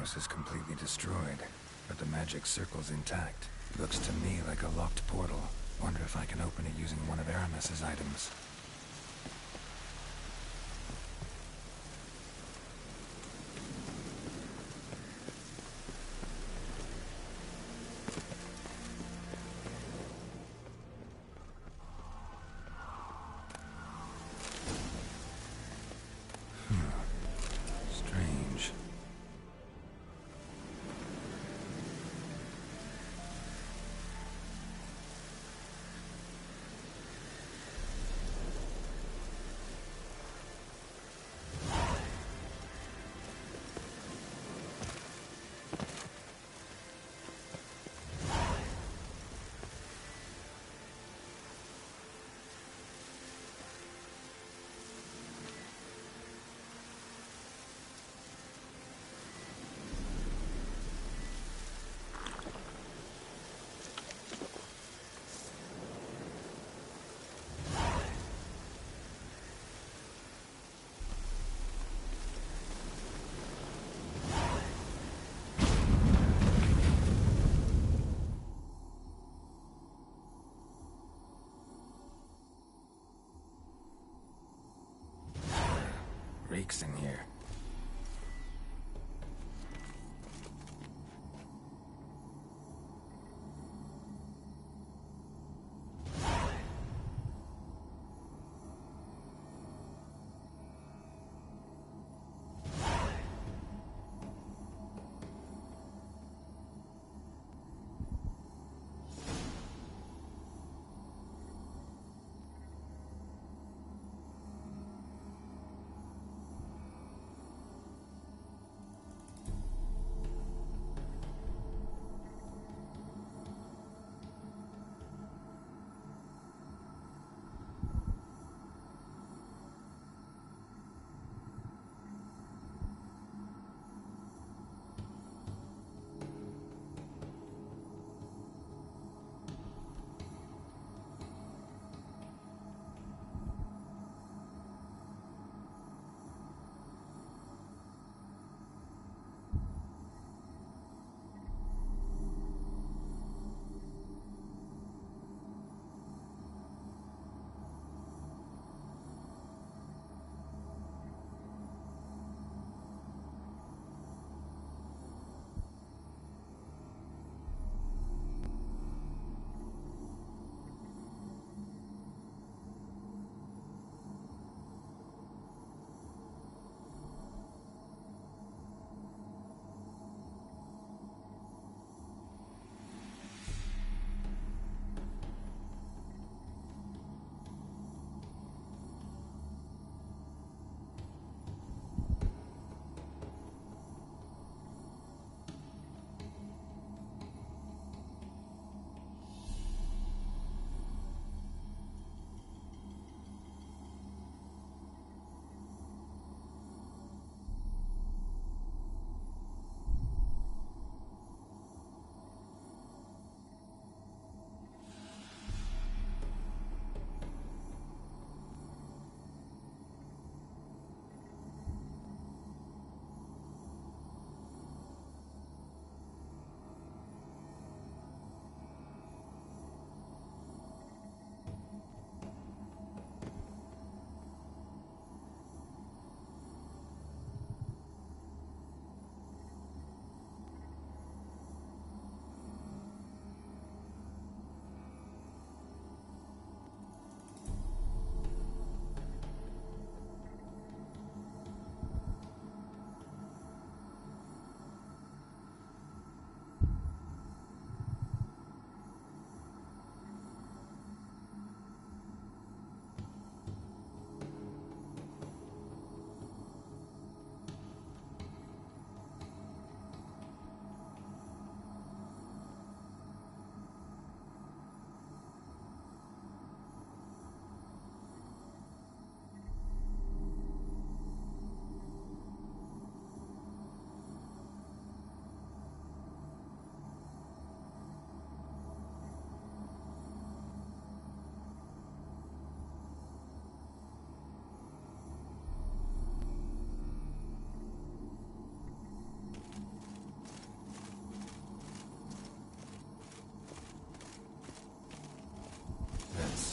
warehouse is completely destroyed, but the magic circle's intact. Looks to me like a locked portal. Wonder if I can open it using one of Aramis's items. Strange. Reeks in here.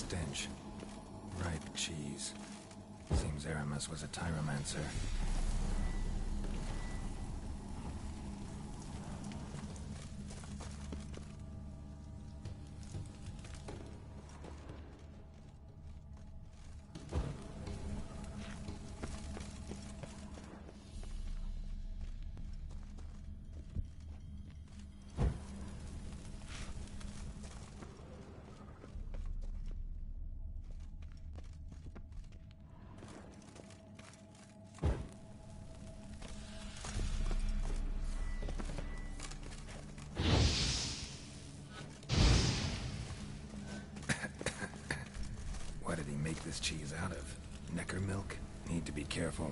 stench. Ripe cheese. Seems Aramis was a tyromancer. What did he make this cheese out of? Necker milk? Need to be careful.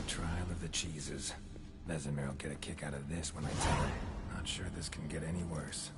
Trial of the cheeses. Vesemir will get a kick out of this when I tell him. Not sure this can get any worse.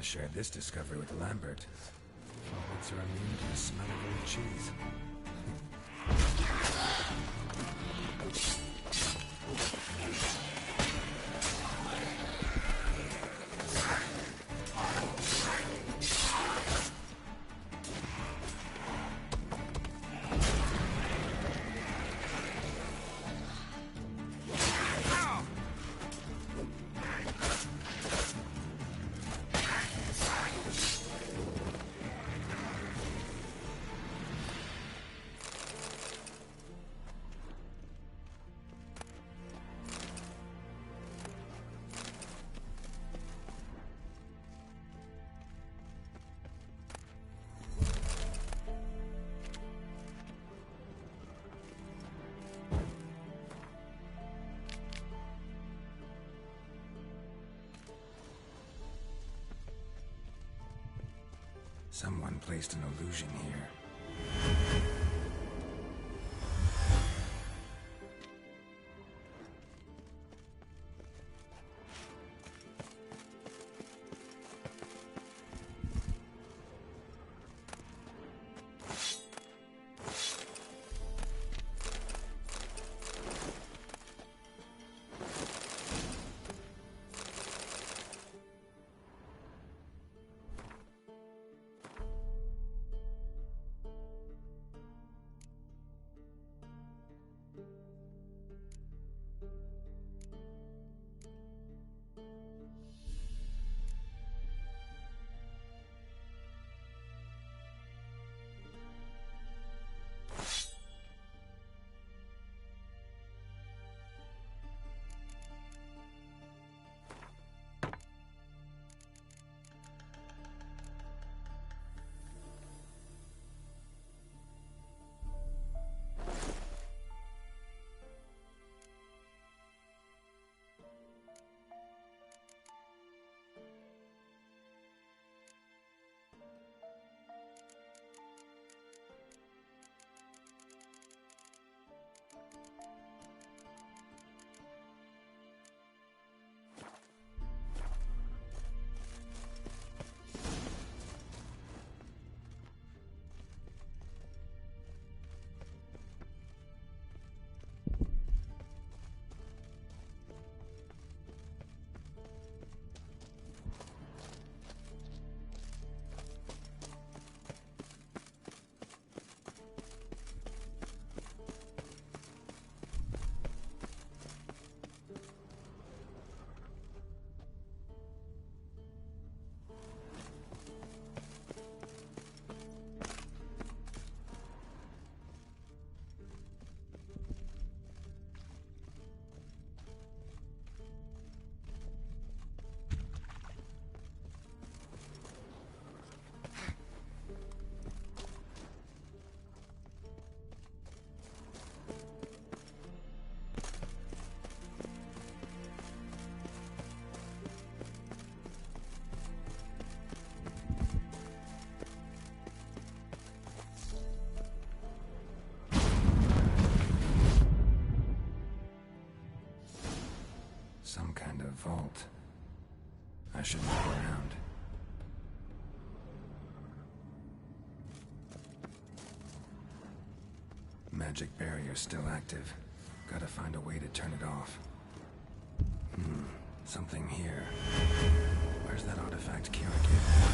shared this discovery with Lambert. Frogments are immune to the smell of old cheese. Someone placed an illusion here. Some kind of vault. I should look around. Magic barrier still active. Gotta find a way to turn it off. Something here. Where's that artifact Kira gave me?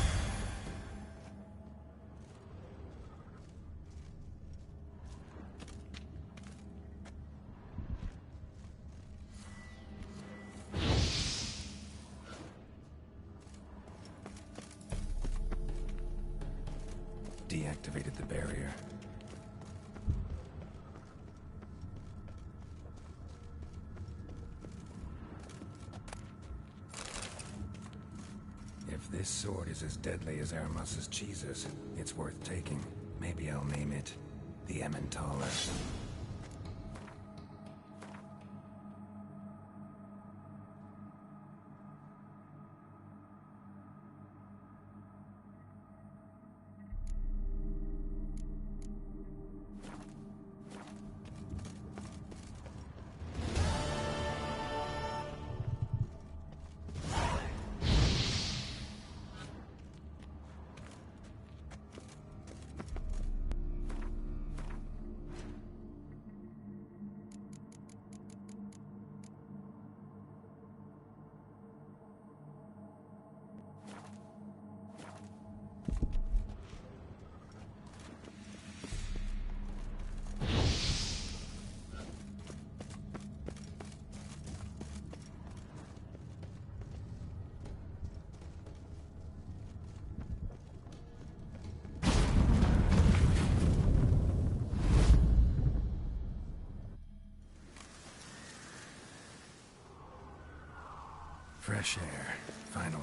Deactivated the barrier. If this sword is as deadly as Aramus's cheeses, it's worth taking. Maybe I'll name it the Emmentaler. Fresh air, finally.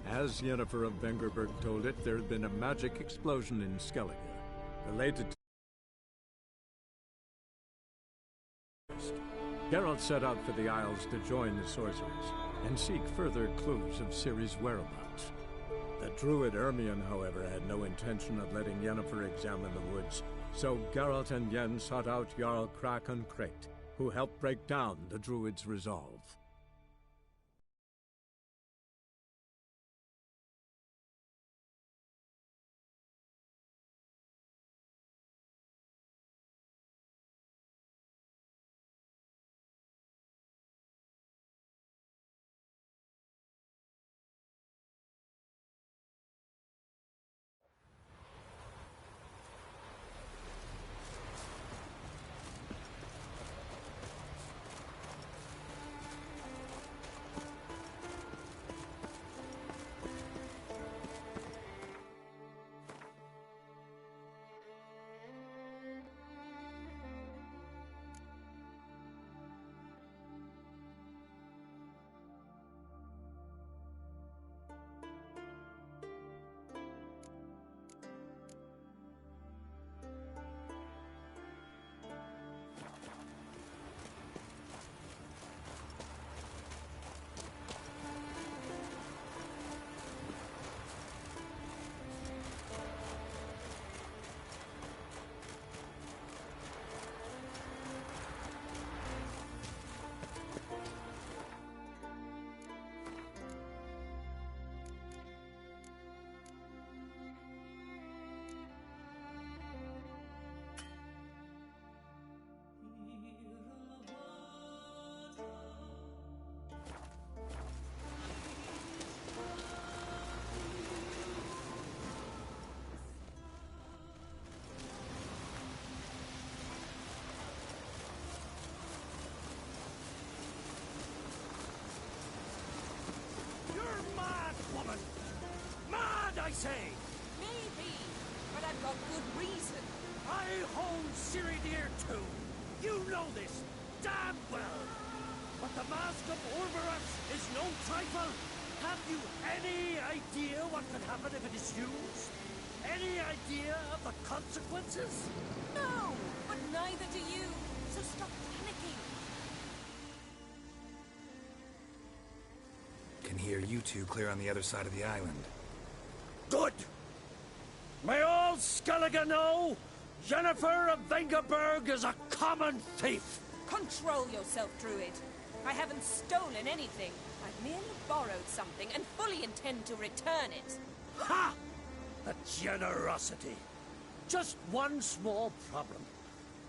As Yennefer of Vengerberg told it, there had been a magic explosion in Skellige, related to... Geralt set out for the Isles to join the sorcerers, and seek further clues of Ciri's whereabouts. The druid Ermion, however, had no intention of letting Yennefer examine the woods, so Geralt and Yen sought out Jarl Krakon Krayt, who helped break down the druid's resolve. I say! Maybe, but I've got good reason. I hold Ciri dear too. You know this damn well. But the Mask of Orberus is no trifle. Have you any idea what could happen if it is used? Any idea of the consequences? No, but neither do you. So stop panicking. Can hear you two clear on the other side of the island. Good! May all Skellige know, Yennefer of Vengerberg is a common thief! Control yourself, Druid. I haven't stolen anything. I've merely borrowed something and fully intend to return it. Ha! The generosity. Just one small problem.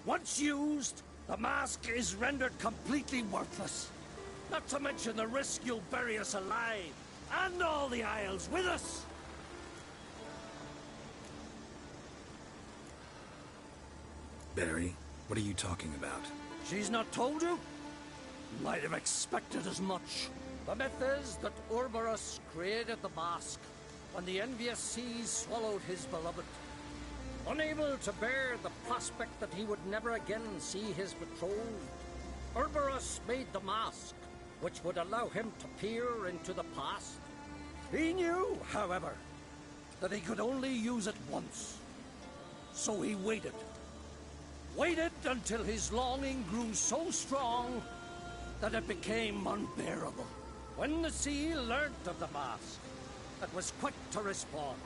Once used, the mask is rendered completely worthless. Not to mention the risk you'll bury us alive, and all the Isles with us! Barry, what are you talking about? She's not told you? Might have expected as much. The myth is that Orberus created the mask when the envious seas swallowed his beloved. Unable to bear the prospect that he would never again see his betrothed, Orberus made the mask, which would allow him to peer into the past. He knew, however, that he could only use it once. So he waited. Waited until his longing grew so strong that it became unbearable. When the sea learnt of the mask, it was quick to respond.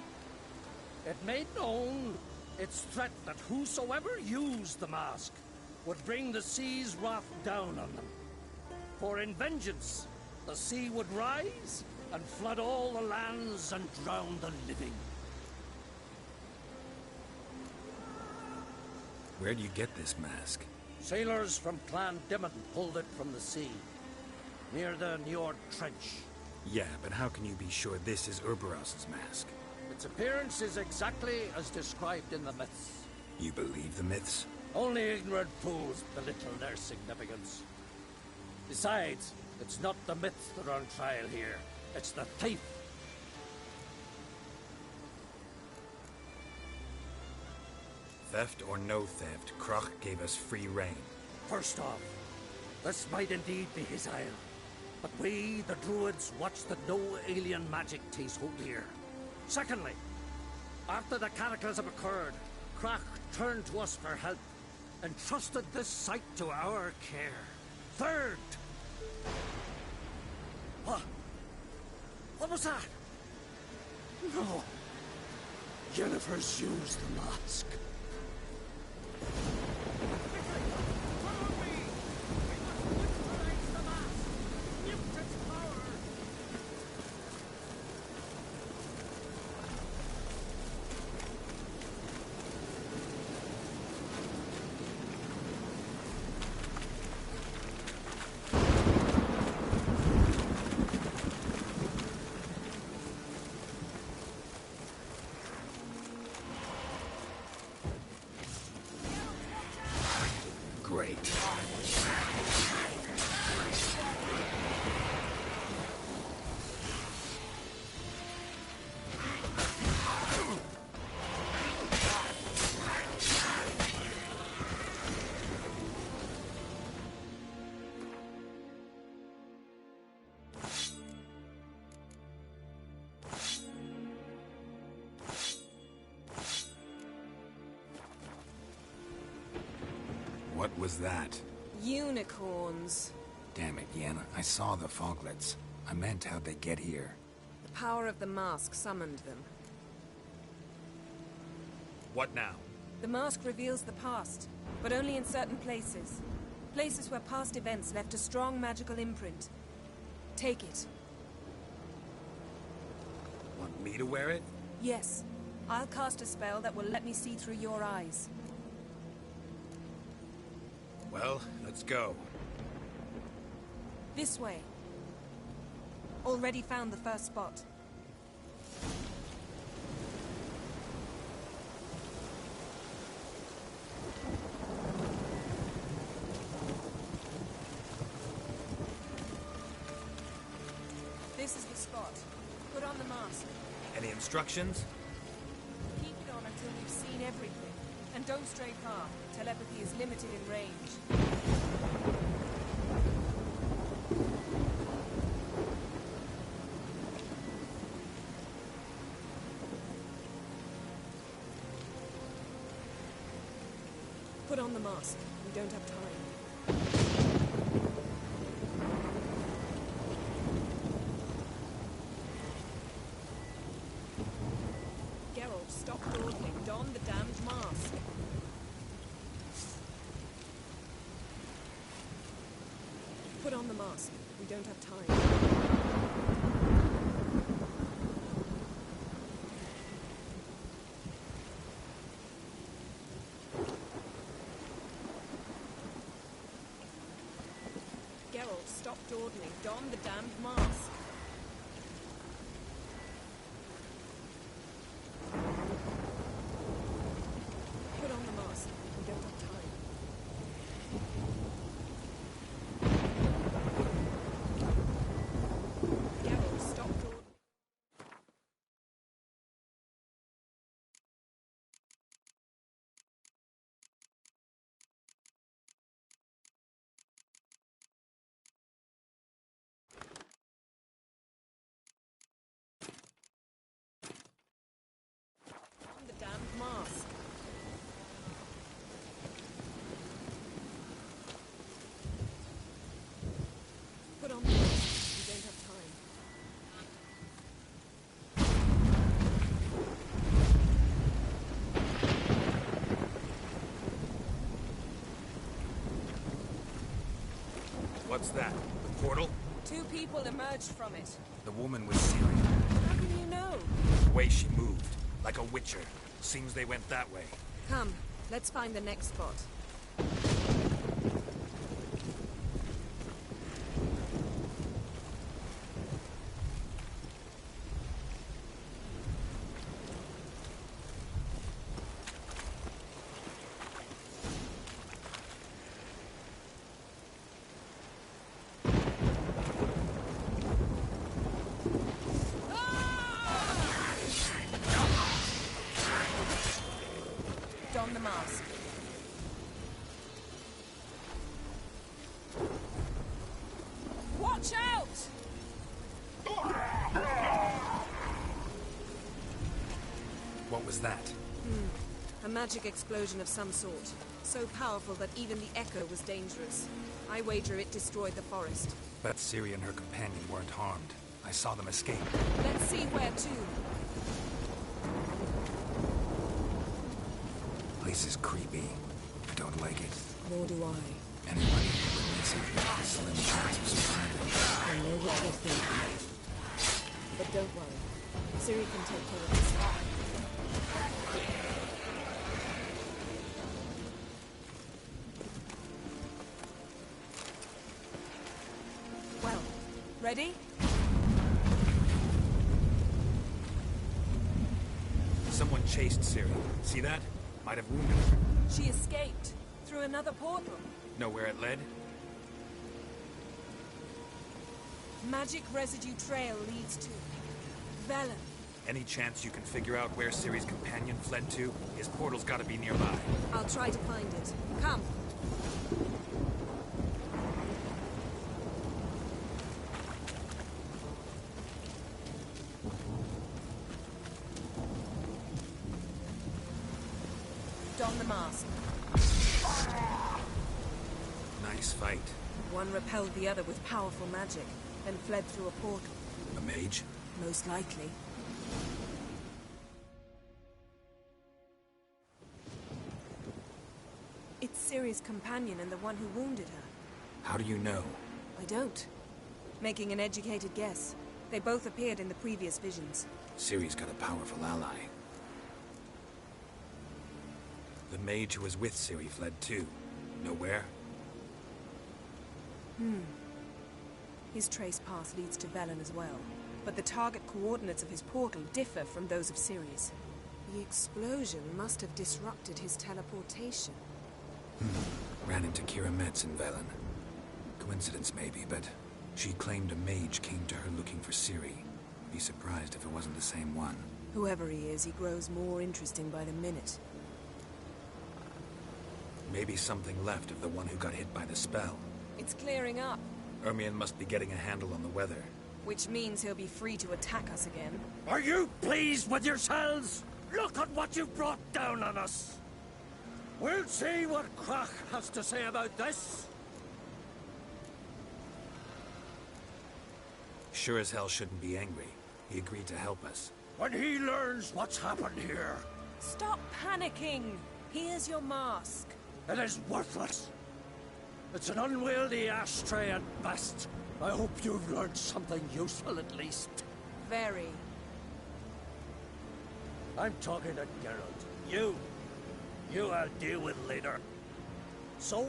It made known its threat that whosoever used the mask would bring the sea's wrath down on them. For in vengeance, the sea would rise and flood all the lands and drown the living. Where do you get this mask? Sailors from Clan Dimon pulled it from the sea, near the Njord Trench. Yeah, but how can you be sure this is Urberos's mask? Its appearance is exactly as described in the myths. You believe the myths? Only ignorant fools belittle their significance. Besides, it's not the myths that are on trial here. It's the thief. Theft or no theft, Kroch gave us free rein. First off, this might indeed be his isle. But we, the Druids, watch that no alien magic takes hold here. Secondly, after the cataclysm occurred, Kroch turned to us for help, and trusted this site to our care. Third! What was that? No. Jennifer's used the mask. Great. What was that? Unicorns. Damn it, Yen. I saw the foglets. I meant how'd they get here. The power of the mask summoned them. What now? The mask reveals the past, but only in certain places. Places where past events left a strong magical imprint. Take it. Want me to wear it? Yes. I'll cast a spell that will let me see through your eyes. Well, let's go. This way. Already found the first spot. This is the spot. Put on the mask. Any instructions? Keep it on until we've seen everything. And don't stray far. Telepathy is limited in range. Put on the mask. We don't have time. Geralt, stop dawdling. Don the damned mask. Put on the mask. We don't have time. Geralt, stop dawdling. Don the damned mask. Put on the mask. We don't have time. What's that? The portal? 2 people emerged from it. The woman was Syrian. How can you know? The way she moved, like a witcher. Seems they went that way. Come, let's find the next spot. Don the mask. Watch out! What was that? A magic explosion of some sort. So powerful that even the echo was dangerous. I wager it destroyed the forest. But Ciri and her companion weren't harmed. I saw them escape. Let's see where to. Place is creepy. I don't like it. Nor do I. Anybody who witnesses it has a slim chance of surviving. I know what you're thinking. But don't worry. Ciri can take care of herself. Well, ready? Someone chased Ciri. See that? Might have wounded her. She escaped through another portal. Know where it led? Magic residue trail leads to Velen. Any chance you can figure out where Ciri's companion fled to? His portal's gotta be nearby. I'll try to find it. Come. Don the mask. Nice fight. One repelled the other with powerful magic, then fled through a portal. A mage? Most likely. It's Ciri's companion and the one who wounded her. How do you know? I don't. Making an educated guess. They both appeared in the previous visions. Ciri's got a powerful ally. The mage who was with Ciri fled too. Know where? His trace path leads to Velen as well. But the target coordinates of his portal differ from those of Ciri's. The explosion must have disrupted his teleportation. Ran into Kira Metz in Velen. Coincidence maybe, but she claimed a mage came to her looking for Ciri. Be surprised if it wasn't the same one. Whoever he is, he grows more interesting by the minute. Maybe something left of the one who got hit by the spell. It's clearing up, Ermion must be getting a handle on the weather. which means he'll be free to attack us again. Are you pleased with yourselves? Look at what you've brought down on us. We'll see what Krach has to say about this. Sure as hell shouldn't be angry. He agreed to help us. When he learns what's happened here, Stop panicking! Here's your mask. it is worthless. It's an unwieldy ashtray at best. I hope you've learned something useful at least. Very. I'm talking to Geralt. You I'll deal with later. So,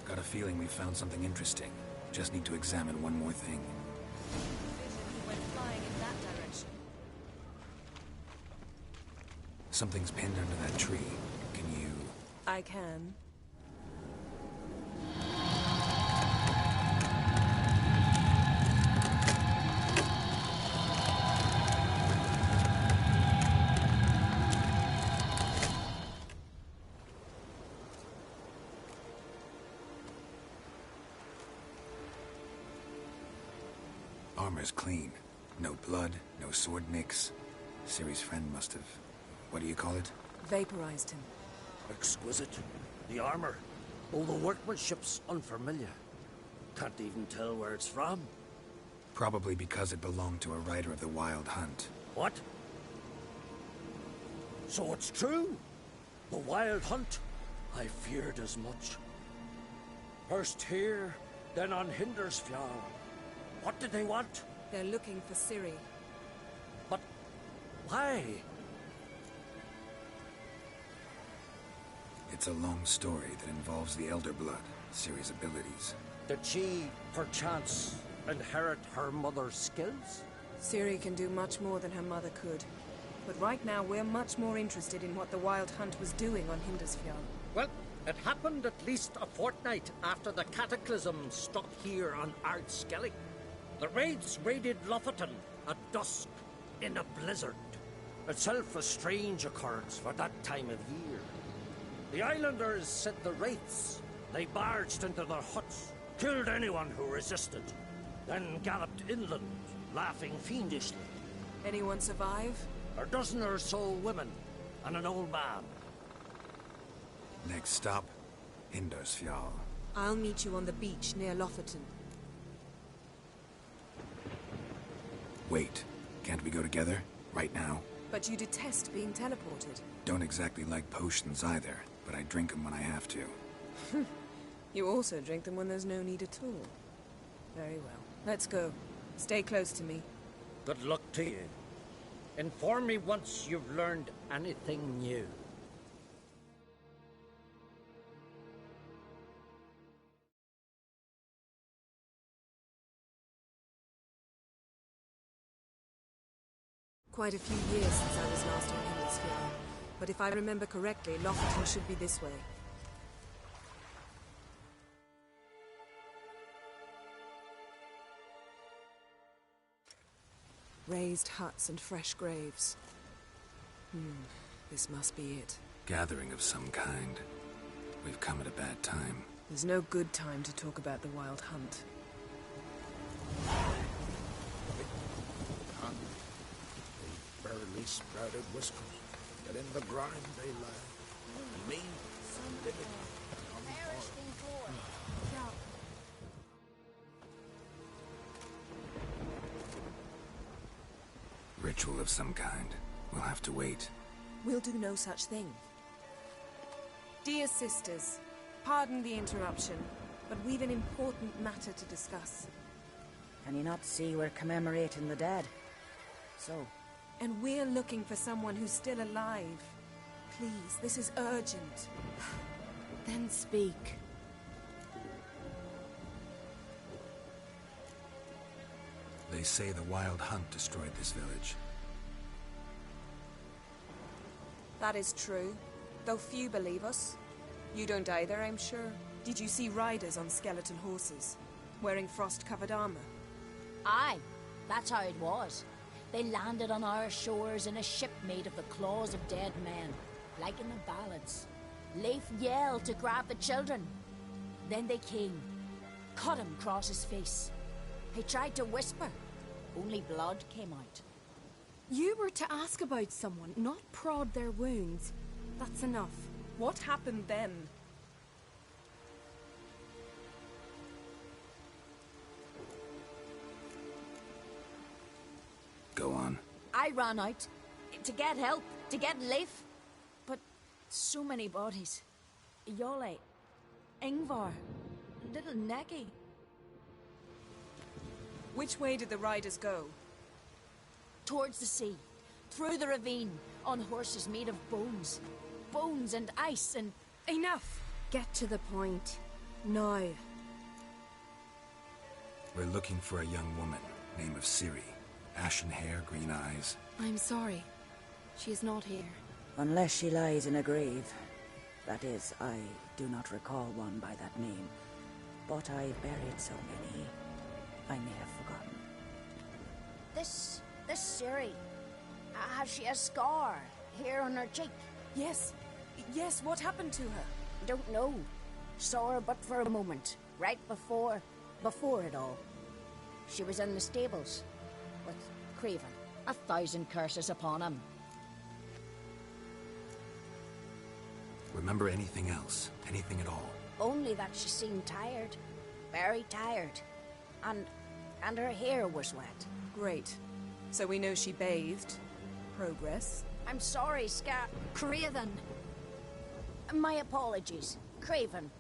Got a feeling we found something interesting. Just need to examine one more thing. He went flying in that direction. Something's pinned under that tree. Can you... I can. Armor's clean. No blood, no sword nicks. Ciri's friend must have... What do you call it? Vaporized him. exquisite. The armor, all the workmanship's unfamiliar. Can't even tell where it's from. Probably because it belonged to a rider of the Wild Hunt. What? So it's true? The Wild Hunt? I feared as much. First here, then on Hindersfjall. What did they want? They're looking for Ciri. But why? It's a long story that involves the Elder Blood, Ciri's abilities. Did she, perchance, inherit her mother's skills? Ciri can do much more than her mother could. But right now, we're much more interested in what the Wild Hunt was doing on Hindersfjall. Well, it happened at least a fortnight after the cataclysm struck here on Ardskellig. The raids raided Lofoten at dusk in a blizzard. Itself a strange occurrence for that time of year. The islanders sent the wraiths. They barged into their huts, killed anyone who resisted, then galloped inland, laughing fiendishly. Anyone survive? A dozen or so women and an old man. Next stop, Hindersfjall. I'll meet you on the beach near Lofoten. Wait, can't we go together? Right now? But you detest being teleported. Don't exactly like potions either, but I drink them when I have to. You also drink them when there's no need at all. Very well. Let's go. Stay close to me. Good luck to you. Inform me once you've learned anything new. Quite a few years since I was last on Hindersfjall. But if I remember correctly, Lofoten should be this way. Raised huts and fresh graves. This must be it. Gathering of some kind. We've come at a bad time. There's no good time to talk about the Wild Hunt. Barely sprouted whiskers, but in the grime they lie. Mean, living, Ritual of some kind. We'll have to wait. We'll do no such thing. Dear sisters, pardon the interruption, but we've an important matter to discuss. Can you not see we're commemorating the dead? So? And we're looking for someone who's still alive. Please, this is urgent. Then speak. They say the Wild Hunt destroyed this village. That is true, though few believe us. You don't either, I'm sure. Did you see riders on skeleton horses, wearing frost-covered armor? Aye, that's how it was. They landed on our shores in a ship made of the claws of dead men, like in the ballads. Leif yelled to grab the children. Then they came, cut him across his face. He tried to whisper, only blood came out. You were to ask about someone, not prod their wounds. That's enough. What happened then? Go on. I ran out to get help, to get Leif. But so many bodies. Yole, Ingvar, little Necky. Which way did the riders go? Towards the sea, through the ravine, on horses made of bones. Bones and ice and... Enough! Get to the point. Now. We're looking for a young woman, name of Ciri. Ashen hair, green eyes. I'm sorry. She is not here. Unless she lies in a grave. That is, I do not recall one by that name. But I've buried so many, I may have forgotten. This Ciri, has she a scar here on her cheek? Yes. Yes, what happened to her? Don't know. Saw her but for a moment, right before it all. She was in the stables with Craven. 1,000 curses upon him. Remember anything else? Anything at all? Only that she seemed tired. Very tired. And her hair was wet. Great. So we know she bathed. Progress. I'm sorry, Scat. Craven! My apologies. Craven.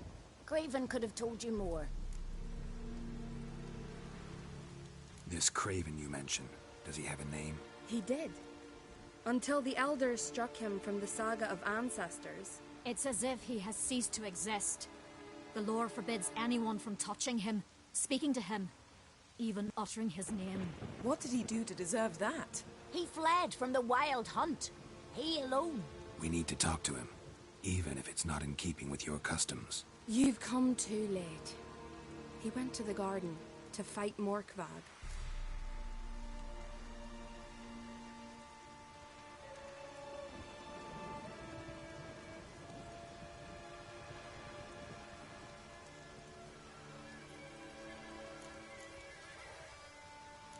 Craven could have told you more. This Craven you mentioned, does he have a name? He did. Until the Elders struck him from the Saga of Ancestors. It's as if he has ceased to exist. The lore forbids anyone from touching him, speaking to him, even uttering his name. What did he do to deserve that? He fled from the wild hunt. He alone. We need to talk to him, even if it's not in keeping with your customs. You've come too late. He went to the garden to fight Morkvag.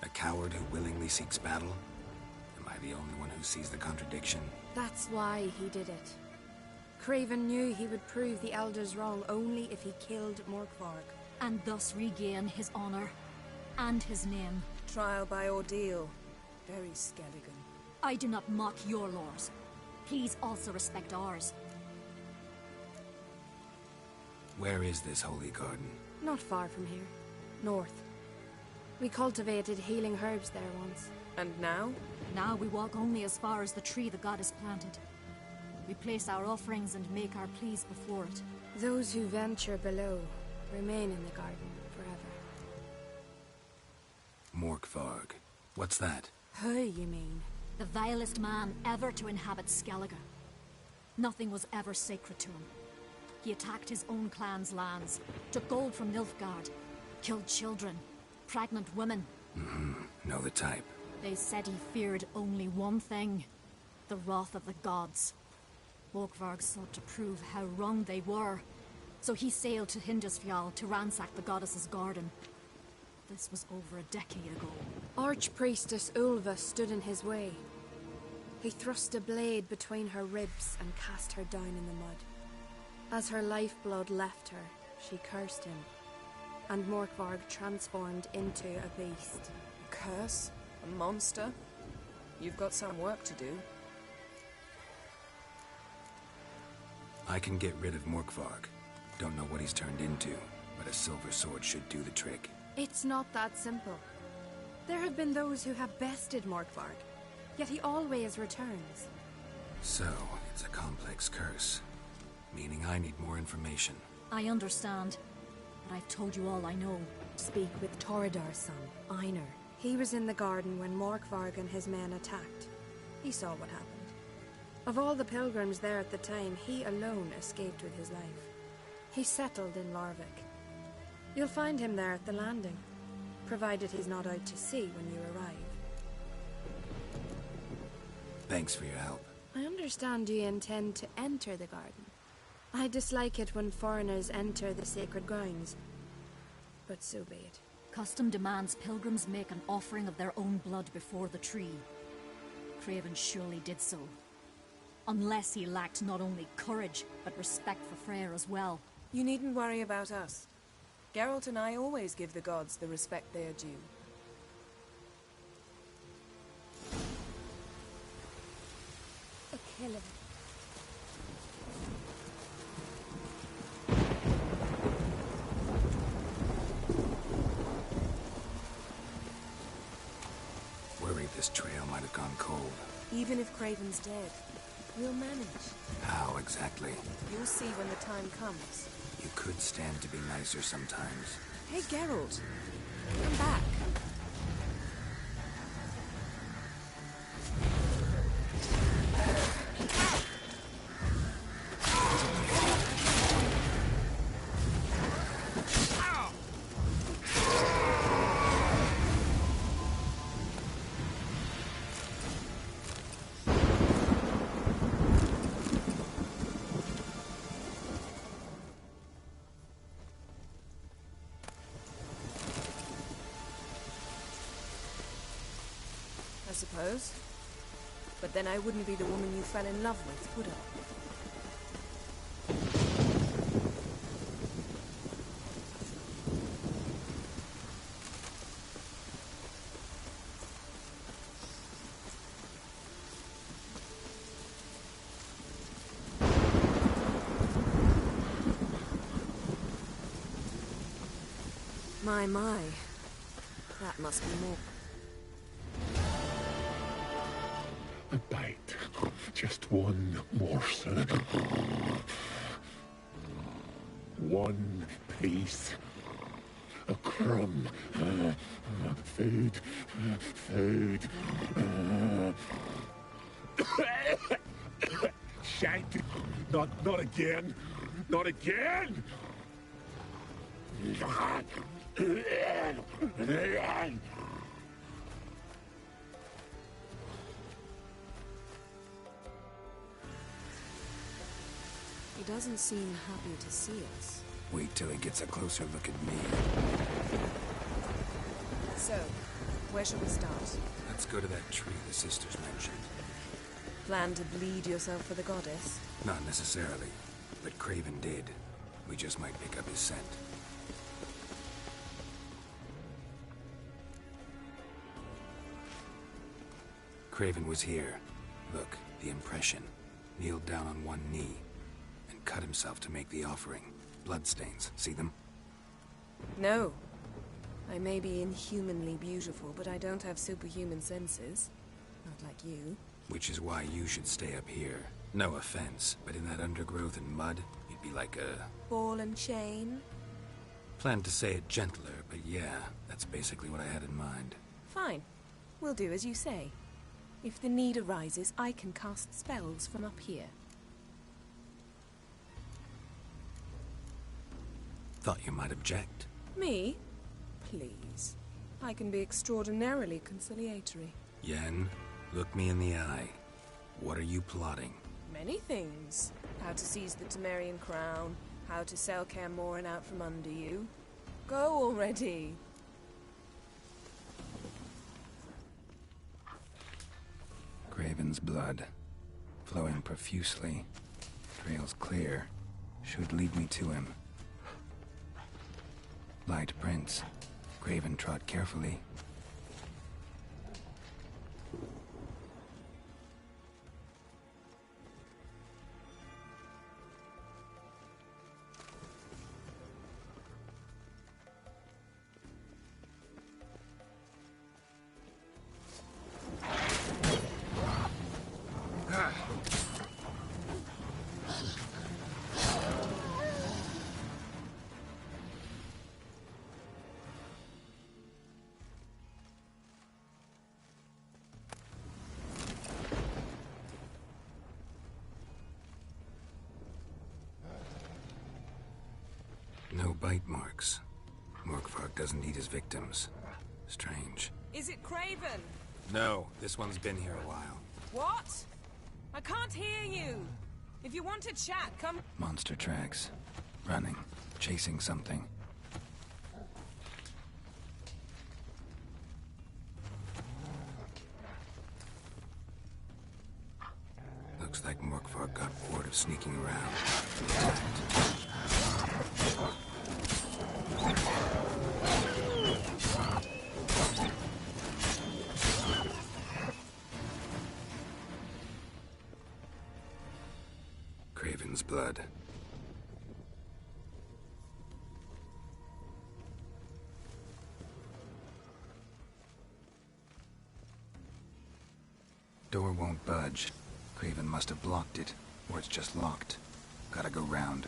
A coward who willingly seeks battle? Am I the only one who sees the contradiction? That's why he did it. Craven knew he would prove the Elders wrong only if he killed Morkvarg. And thus regain his honor and his name. Trial by ordeal. Very Skelligan. I do not mock your laws. Please also respect ours. Where is this holy garden? Not far from here. North. We cultivated healing herbs there once. And now? Now we walk only as far as the tree the goddess planted. We place our offerings and make our pleas before it. Those who venture below remain in the garden forever. Morkvarg. What's that? Who, you mean? The vilest man ever to inhabit Skellige. Nothing was ever sacred to him. He attacked his own clan's lands, took gold from Nilfgaard, killed children, pregnant women. Know the type. They said he feared only one thing, the wrath of the gods. Morkvarg sought to prove how wrong they were, so he sailed to Hindisfjall to ransack the goddess's garden. This was over a decade ago. Archpriestess Ulva stood in his way. He thrust a blade between her ribs and cast her down in the mud. As her lifeblood left her, she cursed him, and Morkvarg transformed into a beast. A curse? A monster? You've got some work to do. I can get rid of Morkvarg. Don't know what he's turned into, but a silver sword should do the trick. It's not that simple. There have been those who have bested Morkvarg, yet he always returns. So, it's a complex curse. Meaning I need more information. I understand, but I've told you all I know. Speak with Toredar's son, Einar. He was in the garden when Morkvarg and his men attacked. He saw what happened. Of all the pilgrims there at the time, he alone escaped with his life. He settled in Larvik. You'll find him there at the landing, provided he's not out to sea when you arrive. Thanks for your help. I understand you intend to enter the garden. I dislike it when foreigners enter the sacred grounds, but so be it. Custom demands pilgrims make an offering of their own blood before the tree. Craven surely did so. Unless he lacked not only courage, but respect for Freyr as well. You needn't worry about us. Geralt and I always give the gods the respect they are due. A killer. Worried this trail might have gone cold. Even if Craven's dead, we'll manage. How exactly? You'll see when the time comes. You could stand to be nicer sometimes. Hey, Geralt. Come back. I suppose. But then I wouldn't be the woman you fell in love with, would I? My. That must be more. A bite. Just one morsel. One piece. A crumb. Food. Food. Shank. Not again. Not again! He doesn't seem happy to see us. Wait till he gets a closer look at me. So, where shall we start? Let's go to that tree the sisters mentioned. Plan to bleed yourself for the goddess? Not necessarily, but Craven did. We just might pick up his scent. Craven was here. Look, the impression. Kneeled down on one knee and cut himself to make the offering. Bloodstains, see them? No. I may be inhumanly beautiful, but I don't have superhuman senses. Not like you. Which is why you should stay up here. No offense, but in that undergrowth and mud, you'd be like a... ball and chain? Planned to say it gentler, but yeah, that's basically what I had in mind. Fine. We'll do as you say. If the need arises, I can cast spells from up here. Thought you might object. Me? Please. I can be extraordinarily conciliatory. Yen, look me in the eye. What are you plotting? Many things. How to seize the Temerian crown, how to sell Kaer Morhen out from under you. Go already! Craven's blood, flowing profusely. Trail's clear. Should lead me to him. Light prints. Craven trod carefully. No bite marks. Morkvarg doesn't eat his victims. Strange. Is it Craven? No, this one's been here a while. What? I can't hear you! If you want to chat, come... Monster tracks. Running. Chasing something. Looks like Morkvarg got bored of sneaking around. Craven's blood. Door won't budge. Craven must have blocked it, or it's just locked. Gotta go round.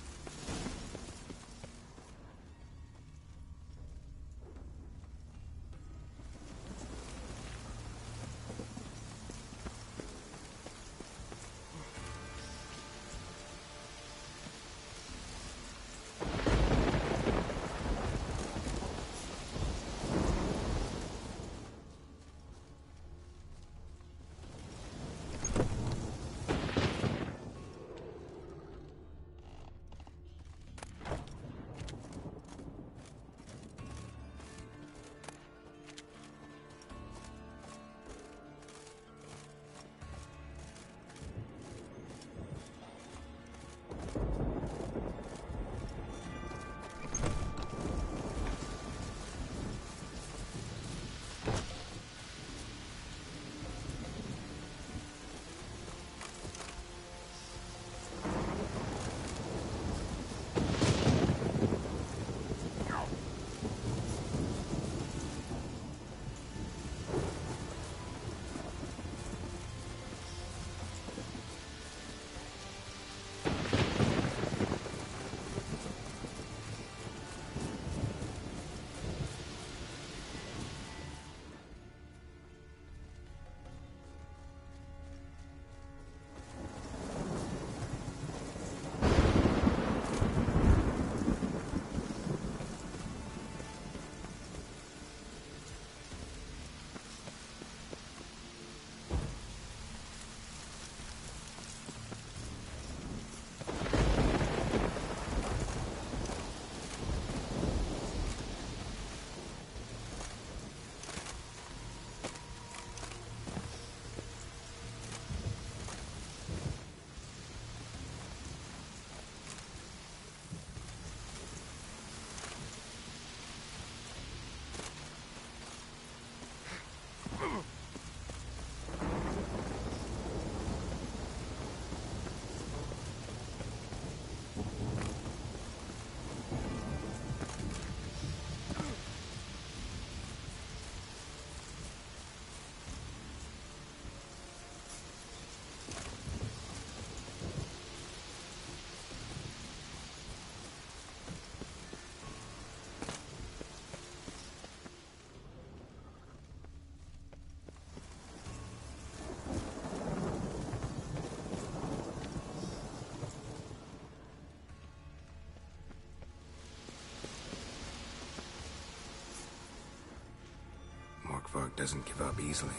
doesn't give up easily.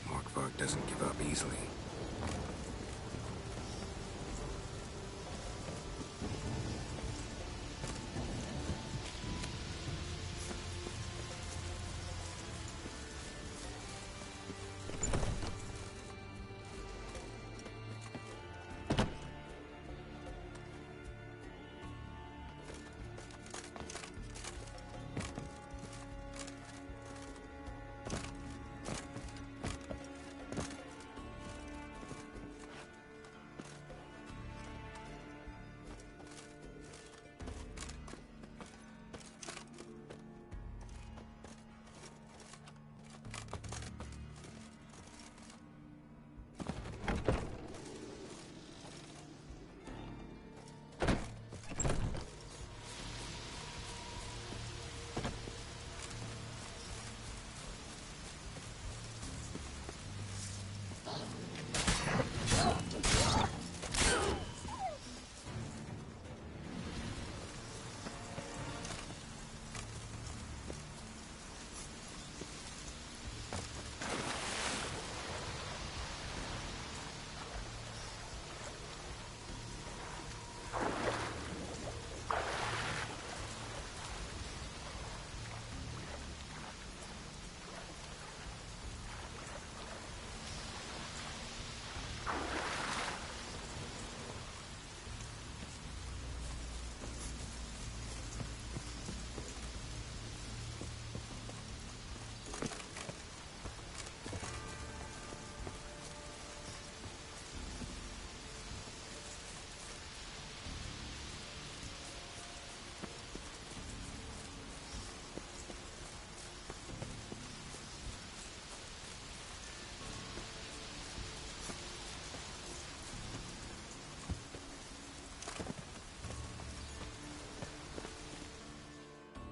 Morkvarg doesn't give up easily.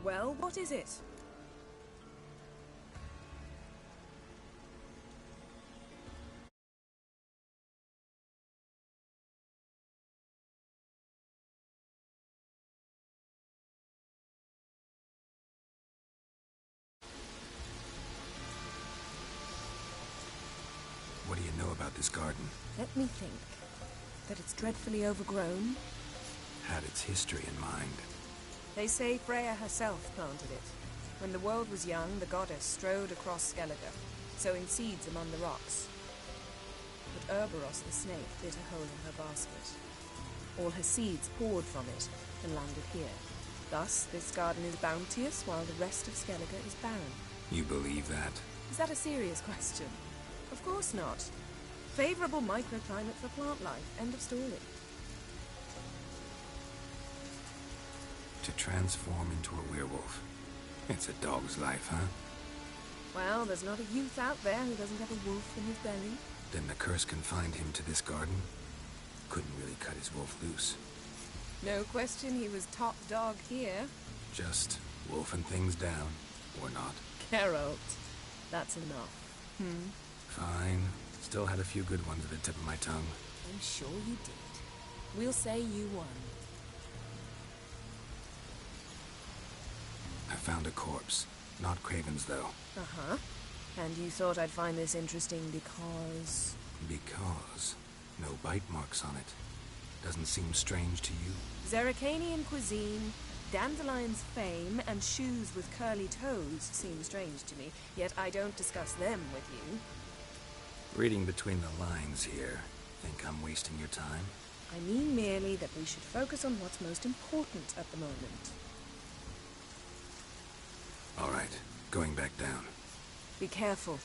Well, what is it? What do you know about this garden? Let me think. That it's dreadfully overgrown. Had its history in mind. They say Freya herself planted it. When the world was young, the goddess strode across Skellige, sowing seeds among the rocks. But Urboros the snake bit a hole in her basket. All her seeds poured from it and landed here. Thus, this garden is bounteous while the rest of Skellige is barren. You believe that? Is that a serious question? Of course not. Favorable microclimate for plant life. End of story. To transform into a werewolf. It's a dog's life, huh? Well, there's not a youth out there who doesn't have a wolf in his belly. Then the curse confined him to this garden? Couldn't really cut his wolf loose. No question he was top dog here. Just wolfing things down, or not. Geralt, that's enough. Fine. Still had a few good ones at the tip of my tongue. I'm sure you did. We'll say you won. I found a corpse. Not Craven's, though. Uh-huh. And you thought I'd find this interesting because... Because no bite marks on it. Doesn't seem strange to you? Zerrikanian cuisine, dandelion's fame, and shoes with curly toes seem strange to me, yet I don't discuss them with you. Reading between the lines here. Think I'm wasting your time? I mean merely that we should focus on what's most important at the moment. All right, going back down. Be careful.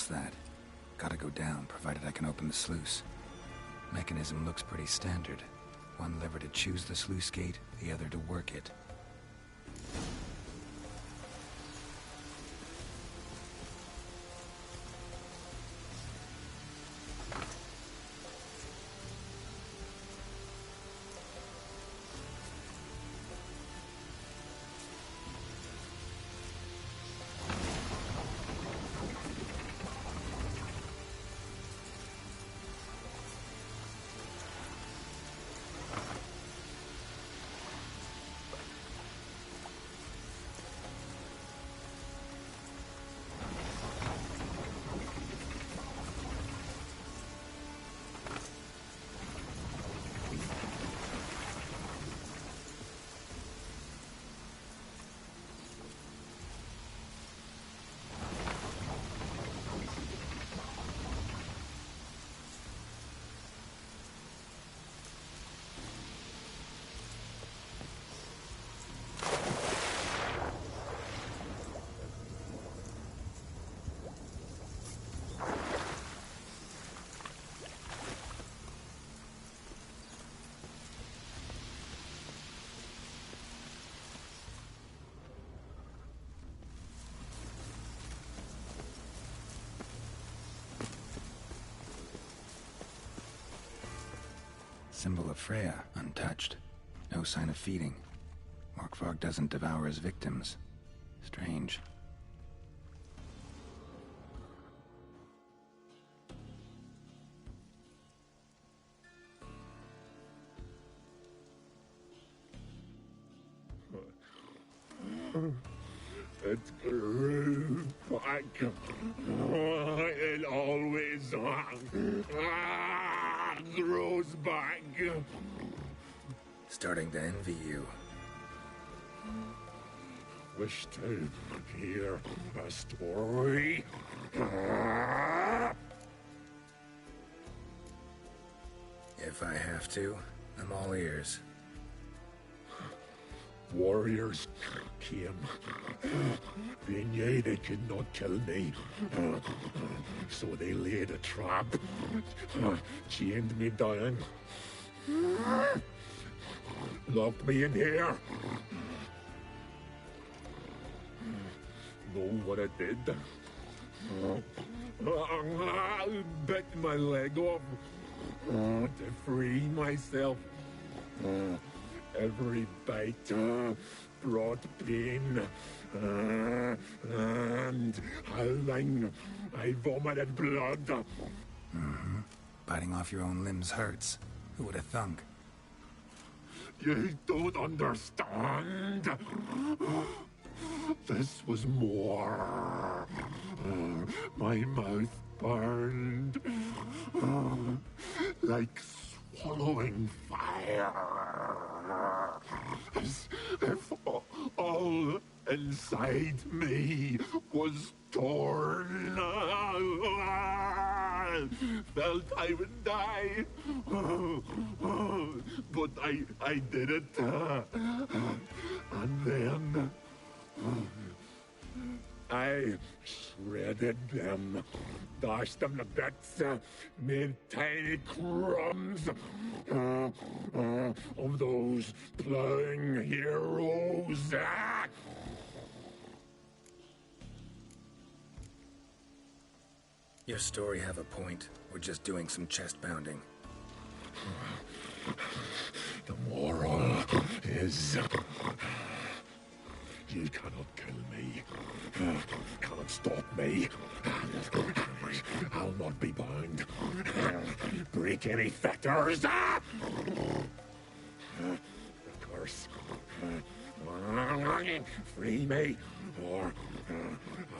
across that. Gotta go down, provided I can open the sluice. Mechanism looks pretty standard. One lever to choose the sluice gate, the other to work it. Symbol of Freya, untouched. No sign of feeding. Morkvarg doesn't devour his victims. Strange. It grew back. It always grows back. Starting to envy you. Wish to hear a story. If I have to, I'm all ears. Warriors came. They knew they could not kill me. So they laid a trap. Chained me down. Locked me in here. Know what I did? Bit my leg off to free myself. Every bite brought pain, and howling, I vomited blood. Mm-hmm. Biting off your own limbs hurts. Who would have thunk? You don't understand. This was more. My mouth burned like swallowing fire. As if all inside me was torn. Felt I would die. But I did it. And then I shredded them, dashed them to bits, made tiny crumbs of those plowing heroes. Your story have a point. We're just doing some chest pounding. The moral is... You cannot kill me. Cannot stop me. I'll not be bound. Break any fetters. The curse. Free me, or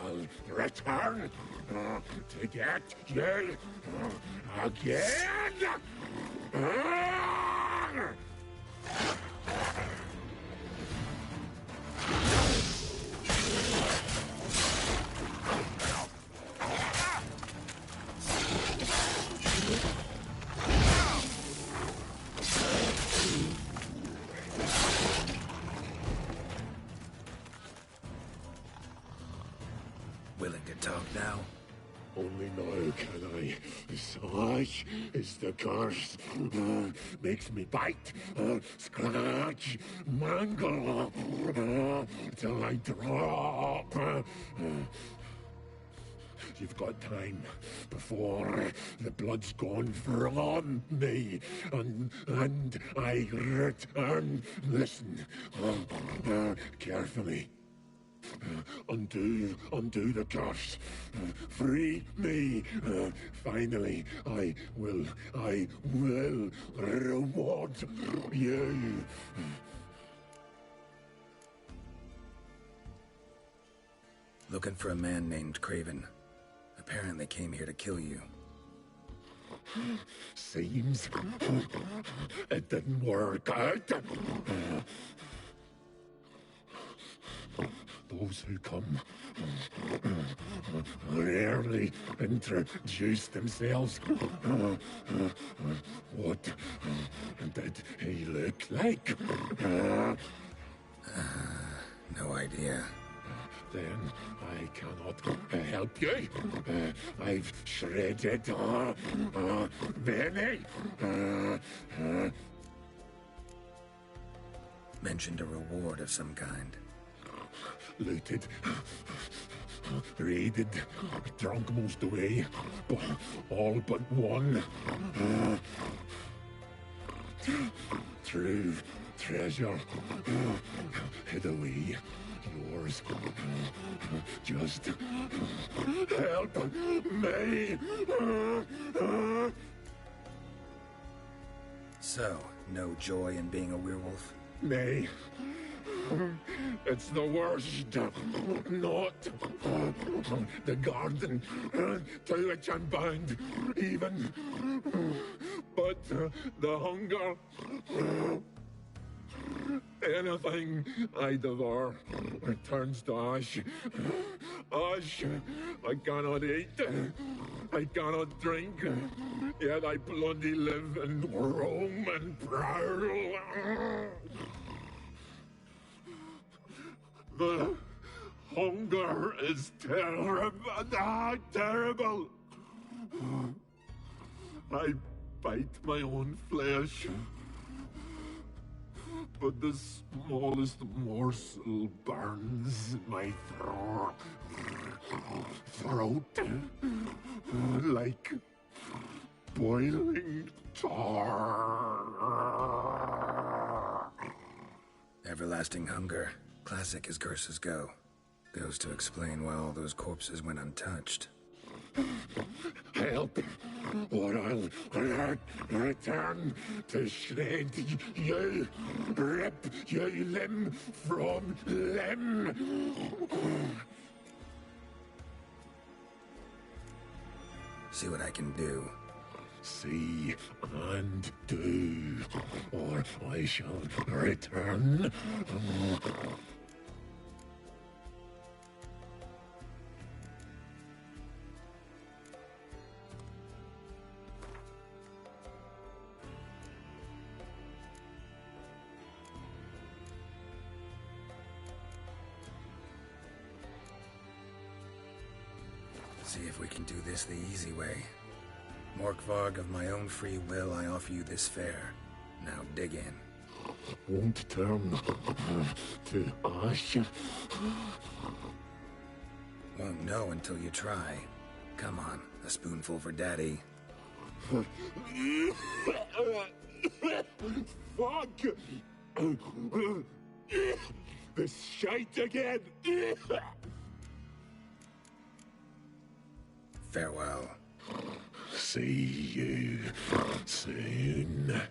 I'll return to get you again. Ash is the curse. Makes me bite, scratch, mangle, till I drop. You've got time before the blood's gone from me, and I return. Listen, carefully. Undo the curse. Free me. Finally, I will reward you. Looking for a man named Craven. Apparently came here to kill you. Seems it didn't work out. Those who come rarely introduce themselves. What did he look like? No idea. Then I cannot help you. I've shredded many. Mentioned a reward of some kind. Looted, raided, drunk most away, all but one. True treasure hid away. Yours. Just help me. So, no joy in being a werewolf? Nay. It's the worst. Not the garden to which I'm bound, even. But the hunger. Anything I devour returns to ash. Ash I cannot eat. I cannot drink. Yet I bloody live and roam and prowl. The hunger is terrible. I bite my own flesh. But the smallest morsel burns in my throat like boiling tar. Everlasting hunger. Classic as curses go. Goes to explain why all those corpses went untouched. Help, or I'll return to shred you, rip you limb from limb. See what I can do. See and do, or I shall return. See if we can do this the easy way. Morkvarg, of my own free will, I offer you this fare. Now dig in. Won't turn to ash. Won't know until you try. Come on, a spoonful for Daddy. Fuck! This shite again! Farewell. See you soon.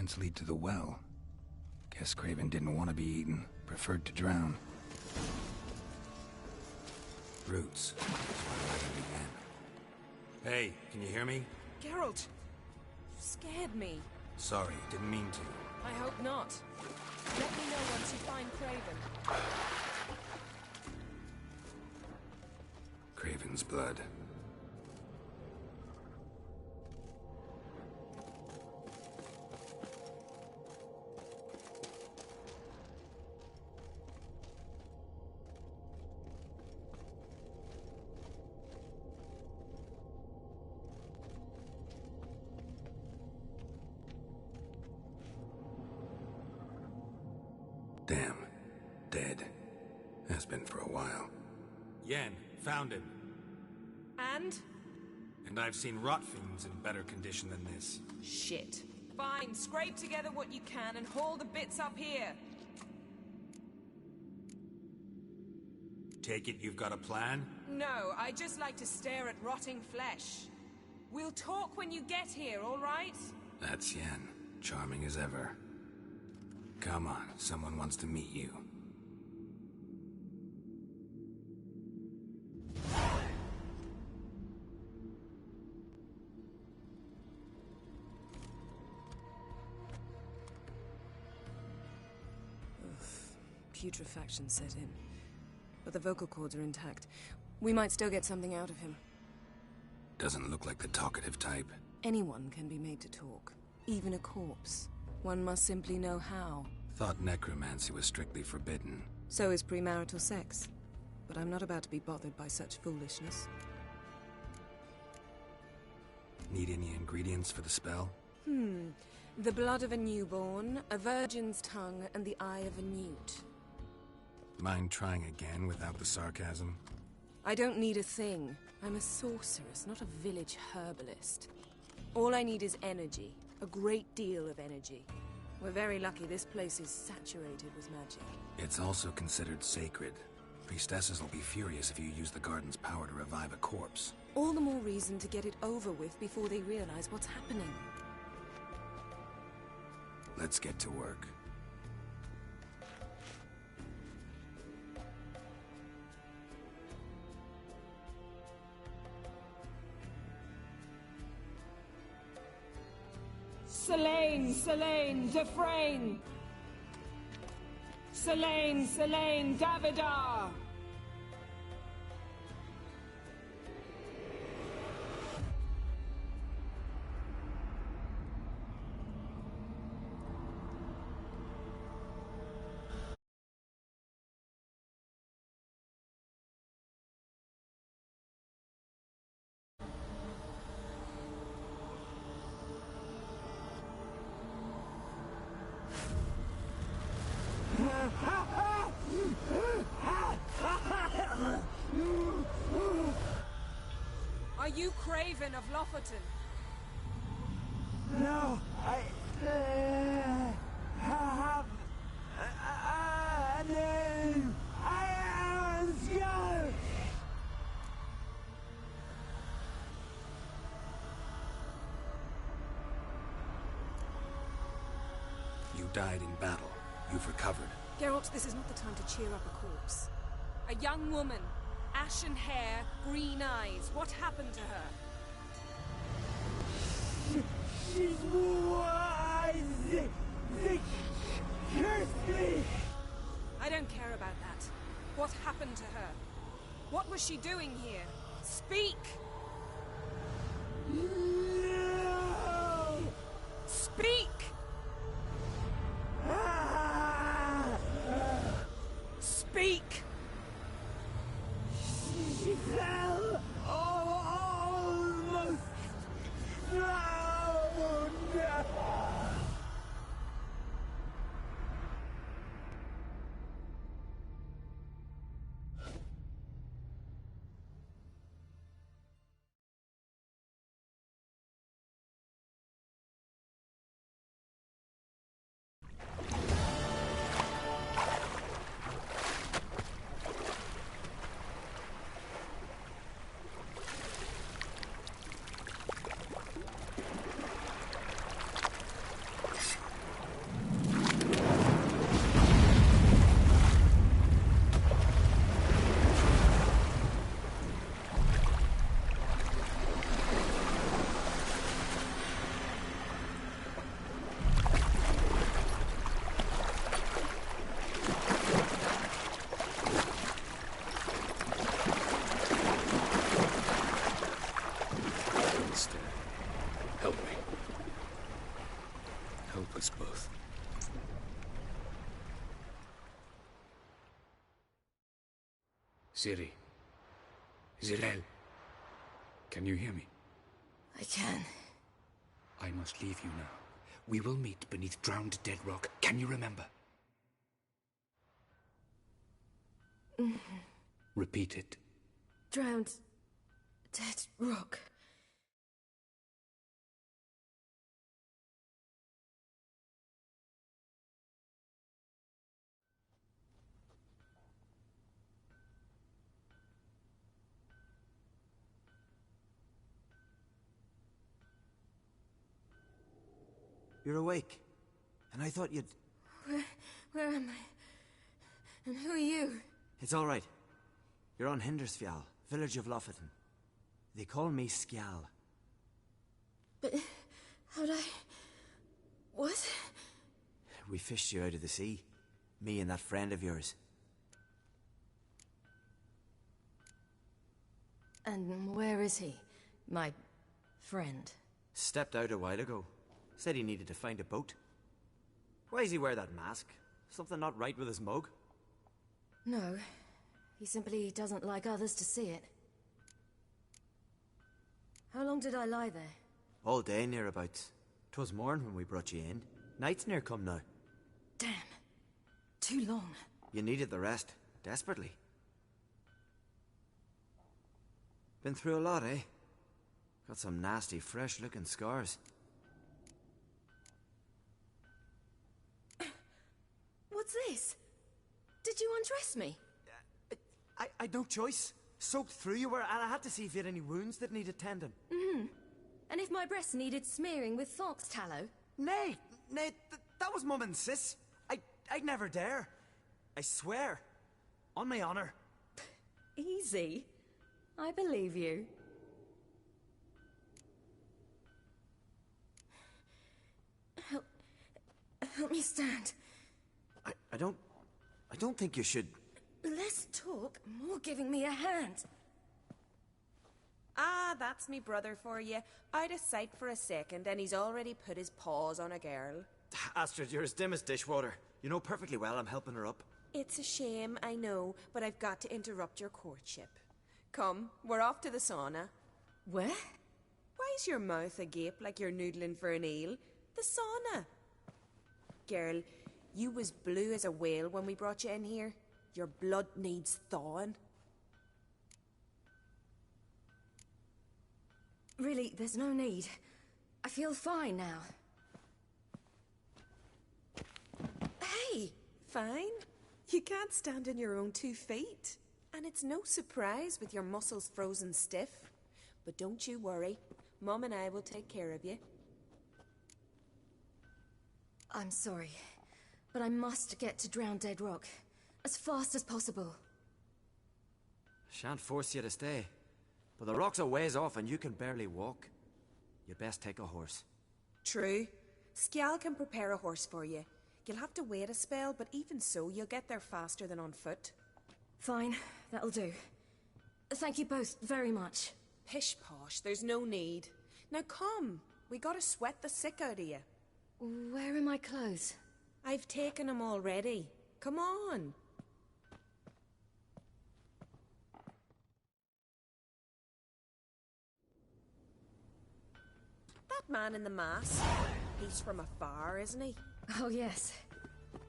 vents lead to the well. Guess Craven didn't want to be eaten, preferred to drown. Roots. That's why I let him begin. Hey, can you hear me? Geralt! You scared me. Sorry, didn't mean to. I hope not. Let me know once you find Craven. Craven's blood. Damn. Dead. Has been for a while. Yen, found him. And? And I've seen rot fiends in better condition than this. Shit. Fine, scrape together what you can and haul the bits up here. Take it you've got a plan? No, I just like to stare at rotting flesh. We'll talk when you get here, all right? That's Yen. Charming as ever. Come on, someone wants to meet you. Putrefaction set in. But the vocal cords are intact. We might still get something out of him. Doesn't look like the talkative type. Anyone can be made to talk. Even a corpse. One must simply know how. Thought necromancy was strictly forbidden. So is premarital sex. But I'm not about to be bothered by such foolishness. Need any ingredients for the spell? The blood of a newborn, a virgin's tongue, and the eye of a newt. Mind trying again without the sarcasm? I don't need a thing. I'm a sorceress, not a village herbalist. All I need is energy. A great deal of energy. We're very lucky this place is saturated with magic. It's also considered sacred. Priestesses will be furious if you use the garden's power to revive a corpse. All the more reason to get it over with before they realize what's happening. Let's get to work. Selene, Defrain! Selene, Davidar! Are you Craven of Lofoten? No, I have a name. I am Scar. You died in battle. You've recovered. Geralt, this is not the time to cheer up a corpse. A young woman. Ashen hair, green eyes. What happened to her? She's wise. They cursed me. I don't care about that. What happened to her? What was she doing here? Speak! No! Speak! Speak! She fell almost drowned. help us both. Ciri. Zilel. Can you hear me? I can. I must leave you now. We will meet beneath drowned dead rock. Can you remember? Repeat it. Drowned. Dead rock. You're awake. And I thought you'd... Where am I? And who are you? It's all right. You're on Hindersfjall, village of Lofoten. They call me Skjal. But... how'd I... What? We fished you out of the sea. Me and that friend of yours. And where is he? My... friend? Stepped out a while ago. Said he needed to find a boat. Why does he wear that mask? Something not right with his mug? No. He simply doesn't like others to see it. How long did I lie there? All day, nearabouts. 'Twas morn when we brought you in. Night's near come now. Damn. Too long. You needed the rest. Desperately. Been through a lot, eh? Got some nasty, fresh-looking scars. What's this? Did you undress me? I'd no choice. Soaked through you were, and I had to see if you had any wounds that needed tending. And if my breasts needed smearing with fox tallow? Nay, that was Mum and Sis. I'd never dare. I swear. On my honor. Easy. I believe you. Help me stand. I don't think you should... Less talk, more giving me a hand. Ah, that's me brother for you. Out of sight for a second, and he's already put his paws on a girl. Astrid, you're as dim as dishwater. You know perfectly well I'm helping her up. It's a shame, I know, but I've got to interrupt your courtship. Come, we're off to the sauna. Where? Why's your mouth agape like you're noodling for an eel? The sauna. Girl, you was blue as a whale when we brought you in here. Your blood needs thawing. Really, there's no need. I feel fine now. Hey, fine? You can't stand on your own 2 feet. And it's no surprise with your muscles frozen stiff. But don't you worry. Mum and I will take care of you. I'm sorry, but I must get to Drowned Dead Rock. As fast as possible. Shan't force you to stay. But the rock's a ways off and you can barely walk. You best take a horse. True. Skjal can prepare a horse for you. You'll have to wait a spell, but even so, you'll get there faster than on foot. Fine, that'll do. Thank you both very much. Pish posh, there's no need. Now come, we gotta sweat the sick out of you. Where are my clothes? I've taken them already. Come on. That man in the mask, he's from afar, isn't he? Oh yes,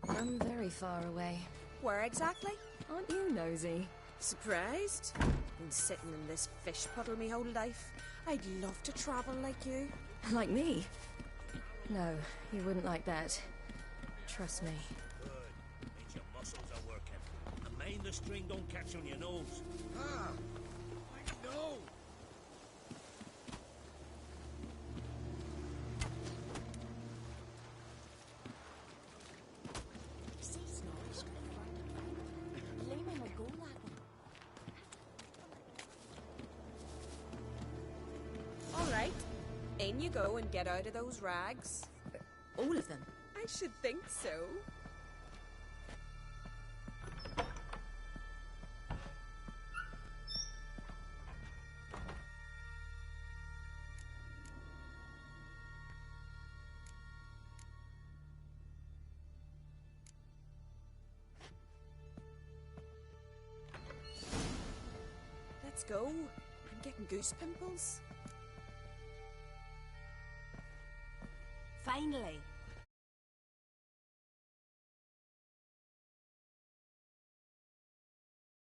from very far away. Where exactly? Aren't you nosy? Surprised? Been sitting in this fish puddle me whole life. I'd love to travel like you. Like me? No, you wouldn't like that. Trust me. Good. Means your muscles are working. And mind the string don't catch on your nose. Ah, I know. All right. In you go and get out of those rags. All of them? I should think so. Let's go. I'm getting goose pimples. Finally,